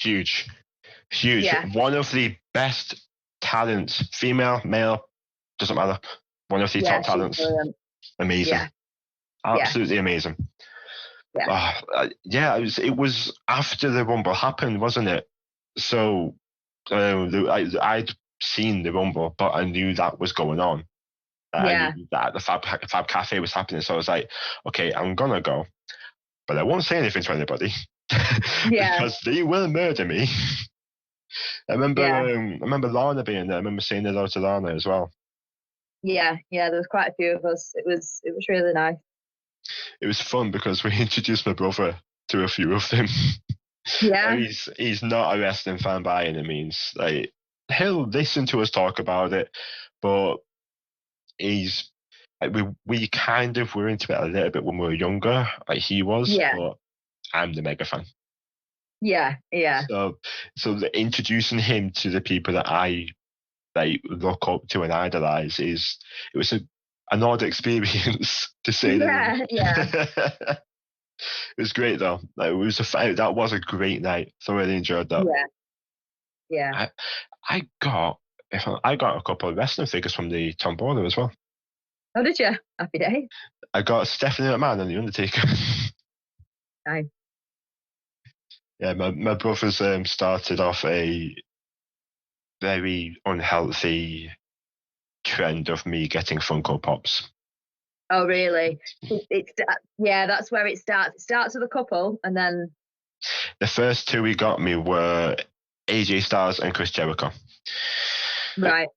S1: Huge. Yeah. One of the best talents, female, male, Doesn't matter. One of the top
S2: she's
S1: talents.
S2: brilliant.
S1: Amazing.
S2: Yeah.
S1: Absolutely amazing.
S2: Yeah.
S1: It was after the Rumble happened, wasn't it? So I'd seen the Rumble, but I knew that was going on. I knew that the Fab Cafe was happening. So I was like, okay, I'm going to go. But I won't say anything to anybody because they will murder me. I remember Lana being there. I remember saying hello to Lana as well.
S2: Yeah, there was quite a few of us. It was really nice.
S1: It was fun because we introduced my brother to a few of them.
S2: Yeah.
S1: He's not a wrestling fan by any means. Like, he'll listen to us talk about it, but he's like, we kind of were into it a little bit when we were younger, like he was.
S2: Yeah.
S1: But I'm the mega fan.
S2: Yeah.
S1: So introducing him to the people that I look up to and idolize it was an odd experience to say the least.
S2: Yeah.
S1: It was great though. Like, that was a great night. Thoroughly enjoyed that.
S2: Yeah.
S1: I got a couple of wrestling figures from the Tombola as well.
S2: Oh, did you? Happy day.
S1: I got Stephanie McMahon and the Undertaker.
S2: Nice.
S1: Yeah, my brothers started off a very unhealthy trend of me getting Funko Pops.
S2: Oh, really? That's where it starts. It starts with a couple, and then
S1: the first two he got me were AJ Styles and Chris Jericho.
S2: Right.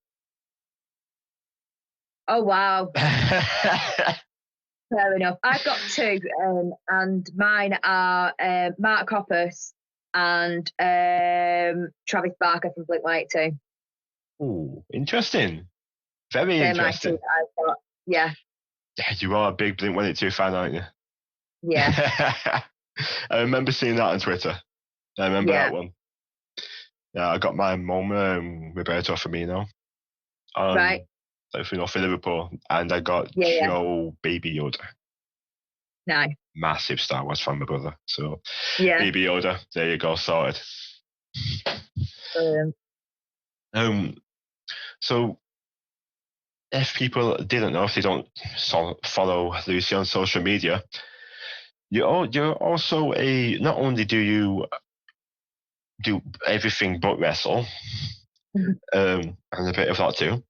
S2: Oh, wow. Fair enough. I've got two, and mine are Mark Hoppus and Travis Barker from Blink-182.
S1: Ooh, interesting. Very interesting.
S2: I've got. Yeah.
S1: You are a big Blink-182 fan, aren't you?
S2: Yeah.
S1: I remember seeing that on Twitter. I remember that one. Yeah, I got my mum, Roberto Firmino.
S2: Right.
S1: For Liverpool. And I got Joe Baby Yoda.
S2: Nice.
S1: Massive Star Wars fan, my brother. So,
S2: Baby
S1: Yoda, there you go, sorted. So, if people didn't know, if they don't follow Lucy on social media, you're also not only do you do everything but wrestle, and a bit of that too.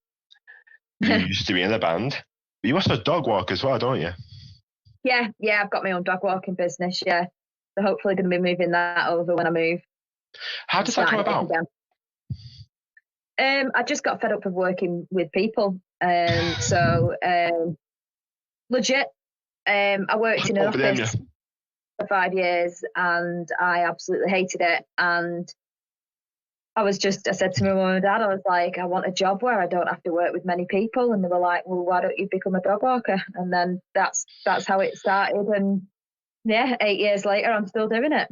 S1: You used to be in a band, but you also dog walk as well, don't you?
S2: Yeah, I've got my own dog walking business, So hopefully going to be moving that over when I move.
S1: How does that come about?
S2: I just got fed up of working with people. Legit. I worked in an office for 5 years and I absolutely hated it. And I said to my mum and dad, I was like, I want a job where I don't have to work with many people. And they were like, well, why don't you become a dog walker? And then that's how it started. And 8 years later, I'm still doing it.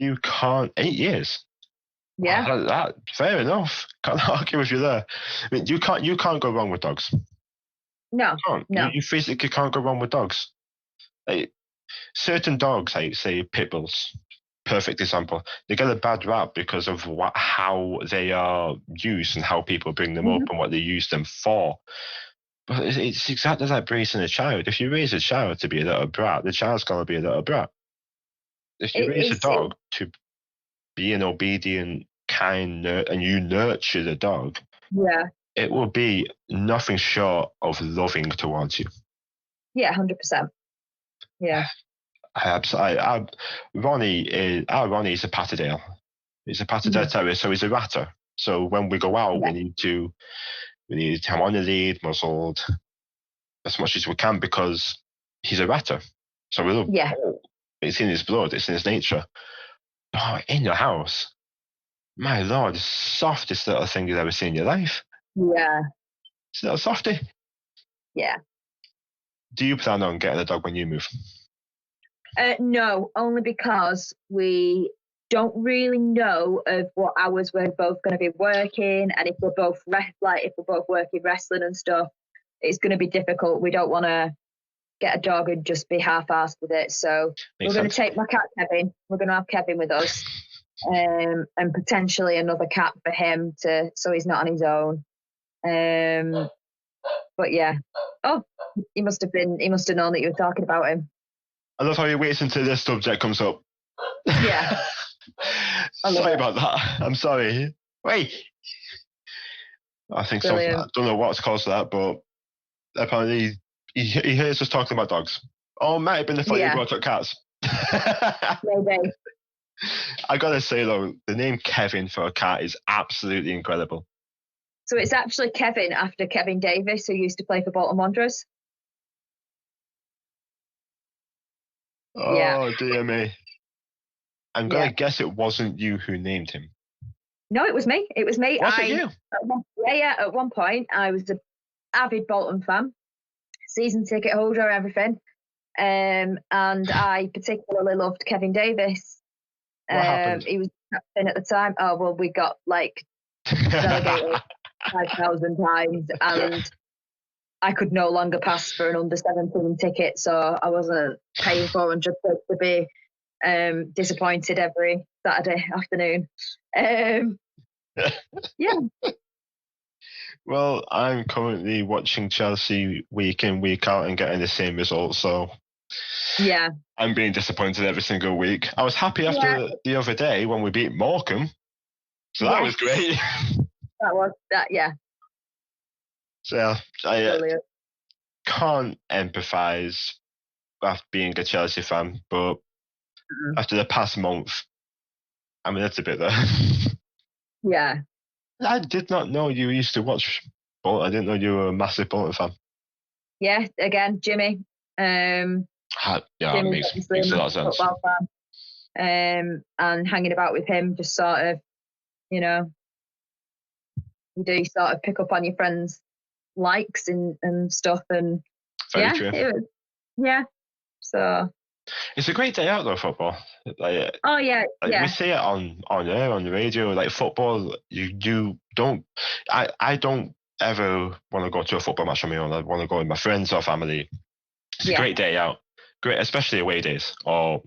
S1: You can't, 8 years?
S2: Yeah.
S1: Fair enough. Can't argue with you there. I mean, you can't go wrong with dogs.
S2: No.
S1: You physically can't go wrong with dogs. Like, certain dogs, like say pit bulls, perfect example. They get a bad rap because of how they are used and how people bring them up and what they use them for. But it's exactly like raising a child. If you raise a child to be a little brat, the child's gonna be a little brat. If you raise a dog to be an obedient, kind, and you nurture the dog, it will be nothing short of loving towards you.
S2: Yeah, 100%. Yeah.
S1: Ronnie is a Patterdale. He's a Patterdale Terrier, so he's a ratter. So when we go out, we need him on the lead, muzzled, as much as we can because he's a ratter. So we love. It's in his blood. It's in his nature. But in your house, my lord, the softest little thing you've ever seen in your life.
S2: Yeah.
S1: It's a little softy.
S2: Yeah.
S1: Do you plan on getting a dog when you move?
S2: No, only because we don't really know of what hours we're both going to be working, and if we're both working wrestling and stuff, it's going to be difficult. We don't want to get a dog and just be half-assed with it. So we're going to take my cat Kevin. We're going to have Kevin with us, and potentially another cat for him so he's not on his own. But yeah. Oh, he must have known that you were talking about him.
S1: I love how he waits until this subject comes up.
S2: Yeah.
S1: Sorry about that. I'm sorry. Wait. I think something. I don't know what's caused that, but apparently he hears us talking about dogs. Oh, it might have been the fact you brought up cats.
S2: Maybe.
S1: I gotta say though, the name Kevin for a cat is absolutely incredible.
S2: So it's actually Kevin after Kevin Davis, who used to play for Bolton Wanderers.
S1: Oh, dear me. I'm gonna guess it wasn't you who named him.
S2: No, it was me. It was me.
S1: Was it you?
S2: At one point, I was an avid Bolton fan, season ticket holder, everything. And I particularly loved Kevin Davis.
S1: What happened?
S2: He was captain at the time. Oh, well, we got relegated 5,000 times, and I could no longer pass for an under 17 ticket, so I wasn't paying 400 quid to be disappointed every Saturday afternoon. Yeah.
S1: Well, I'm currently watching Chelsea week in, week out and getting the same results, so
S2: yeah,
S1: I'm being disappointed every single week. I was happy after the other day when we beat Morecambe, so that was great.
S2: That was that, yeah.
S1: So I can't empathise after being a Chelsea fan, but after the past month, I'm a little bit there.
S2: Yeah.
S1: I did not know you used to watch Bolton. I didn't know you were a massive Bolton fan.
S2: Yeah, again, Jimmy.
S1: Makes a lot of sense.
S2: And hanging about with him, just sort of, you do sort of pick up on your friends' likes and stuff, and
S1: Very true.
S2: So
S1: it's a great day out though, football. We see it on air, on the radio. Like football, you don't. I don't ever want to go to a football match on my own. I want to go with my friends or family. It's a great day out. Great, especially away days or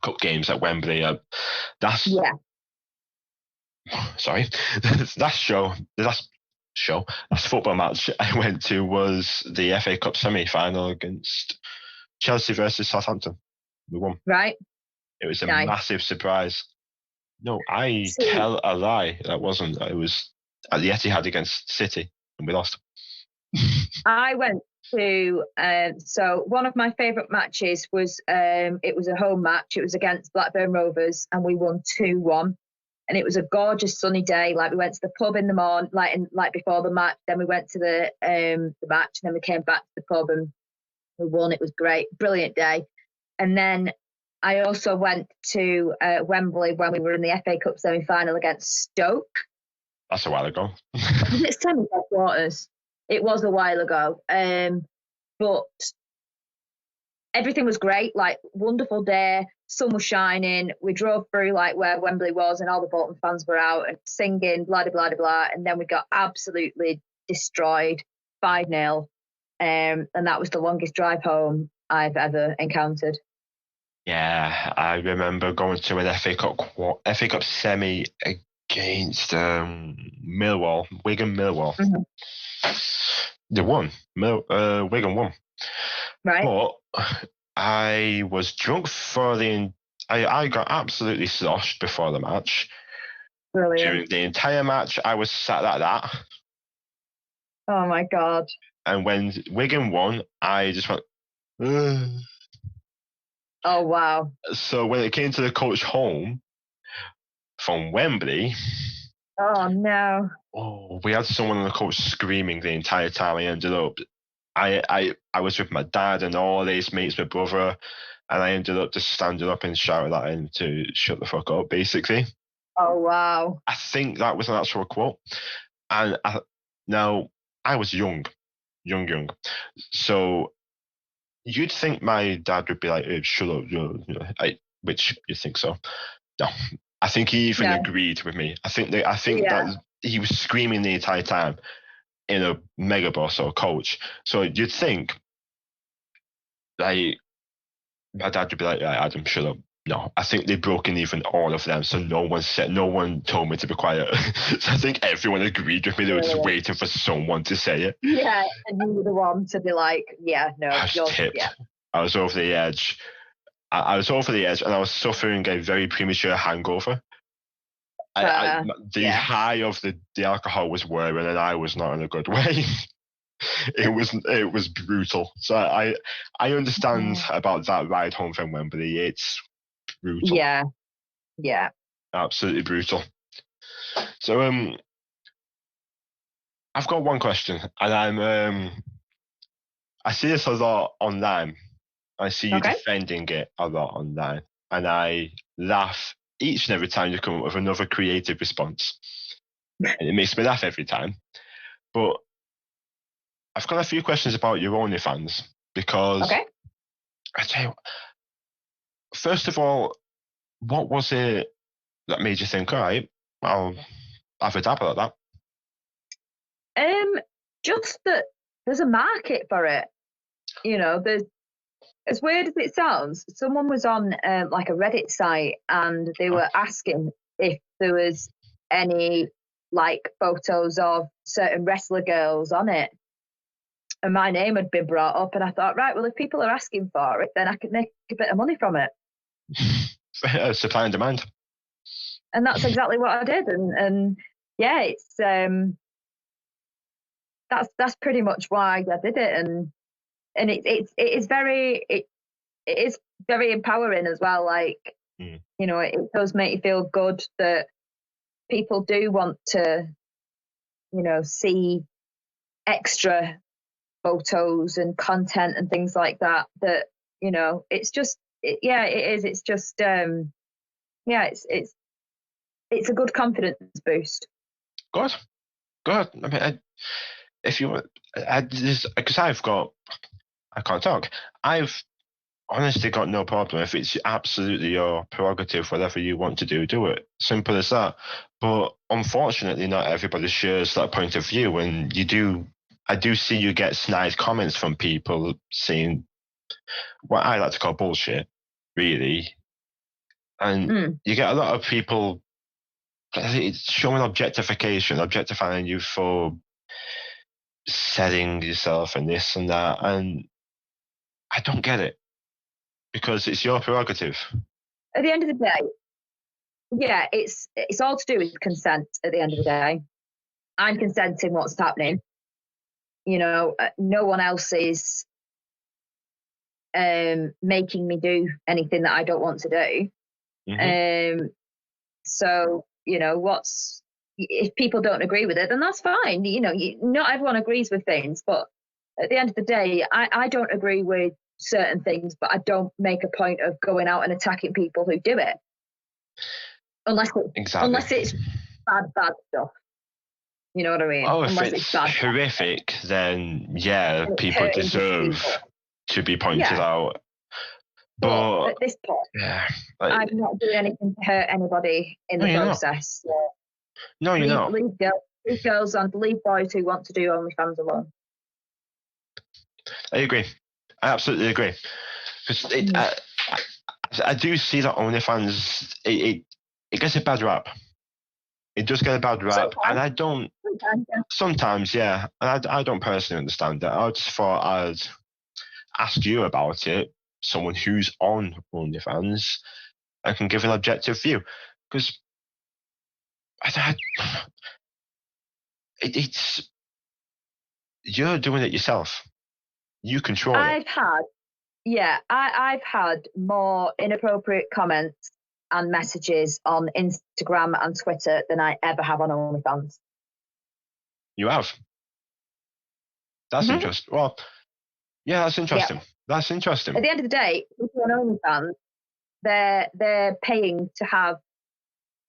S1: cup games at Wembley. Sorry, the last football match I went to was the FA Cup semi-final against Chelsea versus Southampton. We won.
S2: Right.
S1: It was a massive surprise. No, I tell a lie. That wasn't. It was at the Etihad against City, and we lost.
S2: I went to so one of my favourite matches was it was a home match. It was against Blackburn Rovers, and we won 2-1. And it was a gorgeous sunny day. Like we went to the pub in the morning, like before the match. Then we went to the match, and then we came back to the pub and we won. It was great, brilliant day. And then I also went to Wembley when we were in the FA Cup semi-final against Stoke.
S1: That's a while ago.
S2: Was it semi-quarters? It was a while ago. But everything was great, like wonderful day, sun was shining. We drove through like where Wembley was and all the Bolton fans were out and singing, blah, blah, blah, blah. And then we got absolutely destroyed, 5-0. And that was the longest drive home I've ever encountered.
S1: Yeah, I remember going to an FA Cup semi against Millwall, Wigan Millwall. Mm-hmm. They won. Wigan won.
S2: Right.
S1: But I was drunk for I got absolutely sloshed before the match.
S2: Brilliant.
S1: During the entire match, I was sat like that.
S2: Oh my God.
S1: And when Wigan won, I just went, ugh.
S2: Oh, wow.
S1: So when it came to the coach home from Wembley...
S2: Oh, no.
S1: Oh, we had someone on the coach screaming the entire time. I ended up... I was with my dad and all his mates, my brother, and I ended up just standing up and shouting at him to shut the fuck up, basically.
S2: Oh, wow.
S1: I think that was an actual quote. And now, I was young. So... You'd think my dad would be like, hey, shut up, which you think so. No, I think he even agreed with me. I think that he was screaming the entire time in a mega boss or coach. So you'd think like my dad would be like, Adam, shut up. No, I think they've broken even all of them, so no one told me to be quiet. So I think everyone agreed with me. They were just waiting for someone to say it.
S2: Yeah, and you were the one to be like, yeah, no,
S1: I was tipped.
S2: yeah.
S1: I was over the edge. I was over the edge, and I was suffering a very premature hangover. The high of the alcohol was wearing, and I was not in a good way. It was brutal. So I understand about that ride home from Wembley. It's brutal.
S2: Yeah,
S1: Absolutely brutal. So I've got one question, and I see this a lot online. I see you defending it a lot online, and I laugh each and every time you come up with another creative response, and it makes me laugh every time. But I've got a few questions about your OnlyFans because I tell you, first of all, what was it that made you think, all right, I'll have a dabble at that?
S2: Just that there's a market for it. You know, there's, as weird as it sounds, someone was on like a Reddit site and they were asking if there was any like photos of certain wrestler girls on it. And my name had been brought up, and I thought, right, well, if people are asking for it, then I could make a bit of money from it.
S1: Supply and demand.
S2: And that's exactly what I did. And yeah, it's that's pretty much why I did it. And it is very empowering as well. Like, you know, it does make you feel good that people do want to, you know, see extra photos and content and things like that. That, you know, it's just it is. It's just it's a good confidence boost.
S1: Good. I mean, if you want, because I can't talk. I've honestly got no problem. If it's absolutely your prerogative, whatever you want to do it. Simple as that. But unfortunately, not everybody shares that point of view. And I do see you get snide comments from people saying what I like to call bullshit, really. And you get a lot of people showing objectifying you for selling yourself and this and that. And I don't get it, because it's your prerogative.
S2: At the end of the day, yeah, it's all to do with consent. At the end of the day, I'm consenting what's happening. You know, no one else is making me do anything that I don't want to do. So, you know, if people don't agree with it, then that's fine. You know, not everyone agrees with things, but at the end of the day, I don't agree with certain things, but I don't make a point of going out and attacking people who do it. Unless it's bad stuff. You know what I mean?
S1: Oh, if it's horrific, then yeah, people deserve to be pointed out. But
S2: at this point, I'm not doing anything to hurt anybody in the process.
S1: No, you're not.
S2: Leave girls and leave boys who want to do OnlyFans alone.
S1: I agree. I absolutely agree. Because I do see that OnlyFans, it gets a bad rap. It does get a bad rap, and I don't. Sometimes, yeah, and I don't personally understand that. I just thought I'd ask you about it, someone who's on OnlyFans, and can give an objective view, because it's you're doing it yourself. You control it.
S2: I've had more inappropriate comments and messages on Instagram and Twitter than I ever have on OnlyFans.
S1: You have? That's interesting. Well, yeah, that's interesting. Yep. That's interesting.
S2: At the end of the day, people on OnlyFans, they're paying to have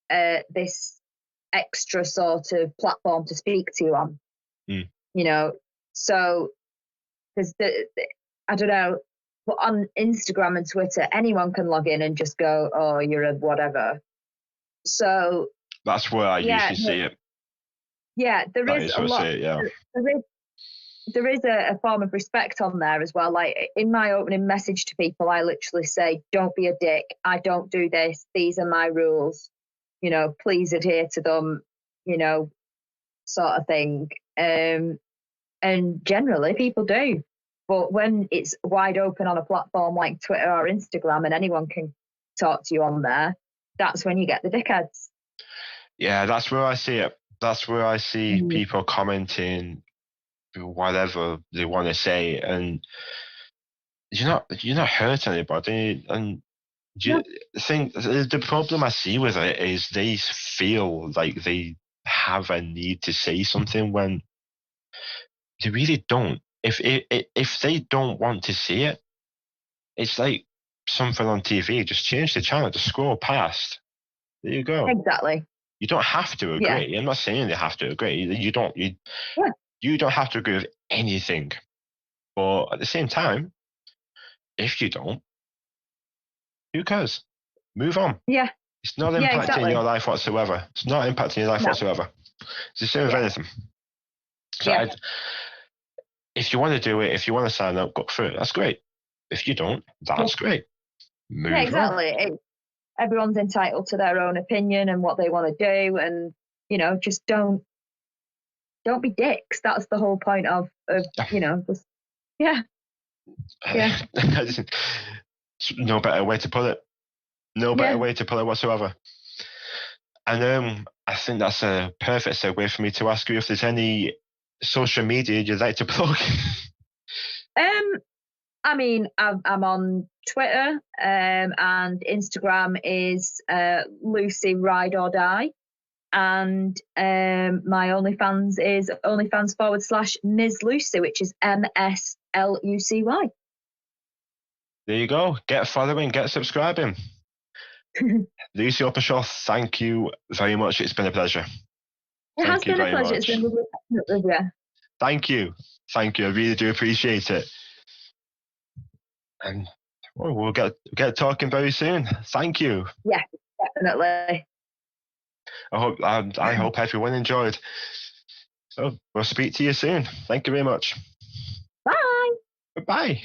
S2: this extra sort of platform to speak to you on. You know, so there's I don't know, but on Instagram and Twitter, anyone can log in and just go, "Oh, you're a whatever." So
S1: that's where I usually see it.
S2: Yeah, there is a lot. there is a form of respect on there as well. Like in my opening message to people, I literally say, "Don't be a dick. I don't do this. These are my rules. Please adhere to them." Sort of thing. And generally, people do. But when it's wide open on a platform like Twitter or Instagram, and anyone can talk to you on there, that's when you get the dickheads.
S1: Yeah, that's where I see it. That's where I see people commenting whatever they want to say, and you're not hurting anybody. And the problem I see with it is they feel like they have a need to say something when they really don't. If they don't want to see it, it's like something on TV. Just change the channel, just scroll past. There you go.
S2: Exactly.
S1: You don't have to agree.
S2: Yeah.
S1: I'm not saying they have to agree. You don't. You don't have to agree with anything. But at the same time, if you don't, who cares? Move on.
S2: Yeah.
S1: It's not impacting your life whatsoever. It's not impacting your life whatsoever. It's the same with anything. So if you want to do it, if you want to sign up, go for it. That's great. If you don't, that's great. Move on.
S2: Everyone's entitled to their own opinion and what they want to do, and just don't be dicks. That's the whole point of just, yeah.
S1: No better way to put it. No better way to put it whatsoever. And I think that's a perfect segue for me to ask you if there's any social media you'd like to plug.
S2: I mean, I'm on Twitter, and Instagram is Lucy Ride or Die, and my OnlyFans is OnlyFans/Ms. Lucy, which is MSLUCY.
S1: There you go. Get following, get subscribing. Lucy Openshaw, thank you very much. It's been a pleasure.
S2: It has been a pleasure. It's been lovely with you.
S1: Thank you. I really do appreciate it. And we'll get talking very soon. Thank you.
S2: Yeah, definitely.
S1: I hope everyone enjoyed. So we'll speak to you soon. Thank you very much.
S2: Bye.
S1: Bye.